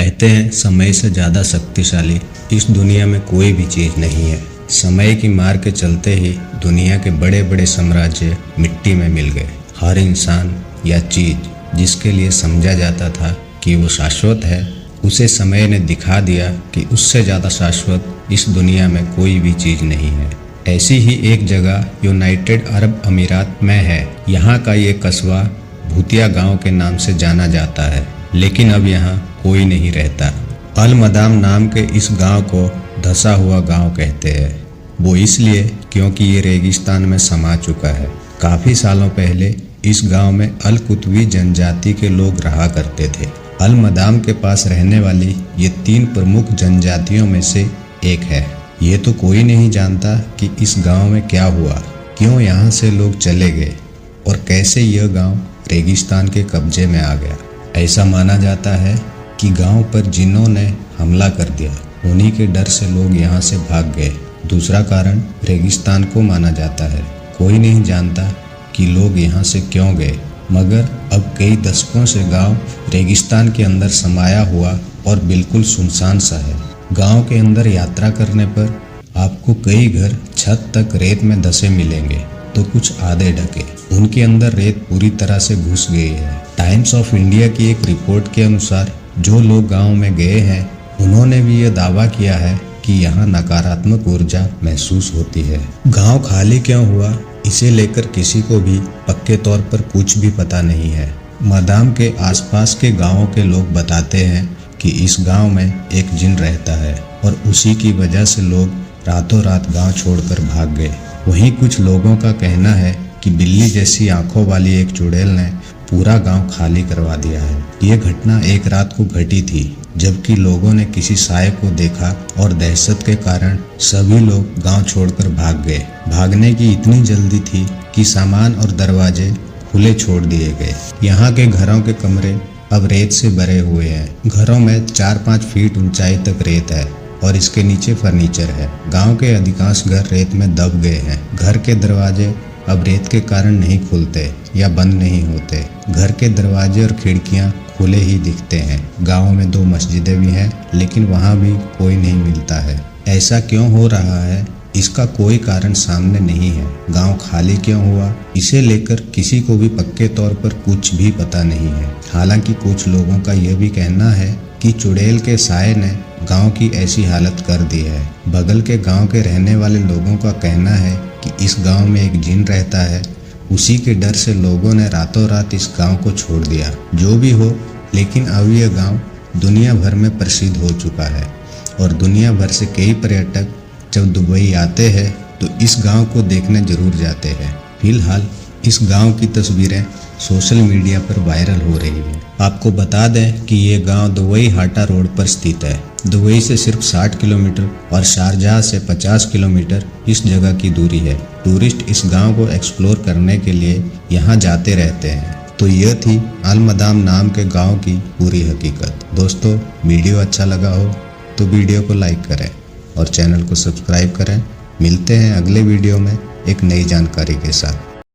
कहते हैं समय से ज़्यादा शक्तिशाली इस दुनिया में कोई भी चीज़ नहीं है। समय की मार के चलते ही दुनिया के बड़े बड़े साम्राज्य मिट्टी में मिल गए। हर इंसान या चीज़ जिसके लिए समझा जाता था कि वो शाश्वत है, उसे समय ने दिखा दिया कि उससे ज़्यादा शाश्वत इस दुनिया में कोई भी चीज़ नहीं है। ऐसी ही एक जगह यूनाइटेड अरब अमीरात में है। यहाँ का ये कस्बा भूतिया गांव के नाम से जाना जाता है, लेकिन अब यहाँ कोई नहीं रहता। अल मदाम नाम के इस गांव को धंसा हुआ गांव कहते हैं। वो इसलिए क्योंकि ये रेगिस्तान में समा चुका है। काफ़ी सालों पहले इस गांव में अल कुतवी जनजाति के लोग रहा करते थे। अल मदाम के पास रहने वाली ये 3 प्रमुख जनजातियों में से एक है। ये तो कोई नहीं जानता कि इस गांव में क्या हुआ, क्यों यहाँ से लोग चले गए और कैसे यह गांव रेगिस्तान के कब्जे में आ गया। ऐसा माना जाता है कि गांव पर जिन्हों ने हमला कर दिया, उन्हीं के डर से लोग यहाँ से भाग गए। दूसरा कारण रेगिस्तान को माना जाता है। कोई नहीं जानता कि लोग यहाँ से क्यों गए, मगर अब कई दशकों से गांव रेगिस्तान के अंदर समाया हुआ और बिल्कुल सुनसान सा है। गांव के अंदर यात्रा करने पर आपको कई घर छत तक रेत में धंसे मिलेंगे, तो कुछ आधे ढके। उनके अंदर रेत पूरी तरह से घुस गई है। टाइम्स ऑफ इंडिया की एक रिपोर्ट के अनुसार जो लोग गांव में गए हैं, उन्होंने भी ये दावा किया है कि यहाँ नकारात्मक ऊर्जा महसूस होती है। गांव खाली क्यों हुआ, इसे लेकर किसी को भी पक्के तौर पर कुछ भी पता नहीं है। मदाम के आसपास के गांवों के लोग बताते हैं कि इस गांव में एक जिन रहता है और उसी की वजह से लोग रातों रात गांव छोड़कर भाग गए। वहीं कुछ लोगों का कहना है कि बिल्ली जैसी आंखों वाली एक चुड़ैल ने पूरा गांव खाली करवा दिया है। ये घटना एक रात को घटी थी, जबकि लोगों ने किसी साये को देखा और दहशत के कारण सभी लोग गांव छोड़कर भाग गए। भागने की इतनी जल्दी थी कि सामान और दरवाजे खुले छोड़ दिए गए। यहाँ के घरों के कमरे अब रेत से भरे हुए हैं। घरों में 4-5 फीट ऊंचाई तक रेत है और इसके नीचे फर्नीचर है। गांव के अधिकांश घर रेत में दब गए हैं। घर के दरवाजे अब रेत के कारण नहीं खुलते या बंद नहीं होते। घर के दरवाजे और खिड़कियां खुले ही दिखते हैं। गांव में 2 मस्जिदें भी हैं, लेकिन वहां भी कोई नहीं मिलता है। ऐसा क्यों हो रहा है, इसका कोई कारण सामने नहीं है। गांव खाली क्यों हुआ, इसे लेकर किसी को भी पक्के तौर पर कुछ भी पता नहीं है। हालांकि कुछ लोगों का यह भी कहना है कि चुड़ैल के साये ने गांव की ऐसी हालत कर दी है। बगल के गांव के रहने वाले लोगों का कहना है कि इस गांव में एक जिन रहता है। उसी के डर से लोगों ने रातों रात इस गांव को छोड़ दिया। जो भी हो, लेकिन अब यह गांव दुनिया भर में प्रसिद्ध हो चुका है और दुनिया भर से कई पर्यटक जब दुबई आते हैं तो इस गांव को देखने जरूर जाते हैं। फिलहाल इस गांव की तस्वीरें सोशल मीडिया पर वायरल हो रही है। आपको बता दें कि ये गांव दुबई हाटा रोड पर स्थित है। दुबई से सिर्फ 60 किलोमीटर और शारजाह से 50 किलोमीटर इस जगह की दूरी है। टूरिस्ट इस गांव को एक्सप्लोर करने के लिए यहाँ जाते रहते हैं। तो यह थी अल मदाम नाम के गांव की पूरी हकीकत। दोस्तों, वीडियो अच्छा लगा हो तो वीडियो को लाइक करें और चैनल को सब्सक्राइब करें। मिलते हैं अगले वीडियो में एक नई जानकारी के साथ।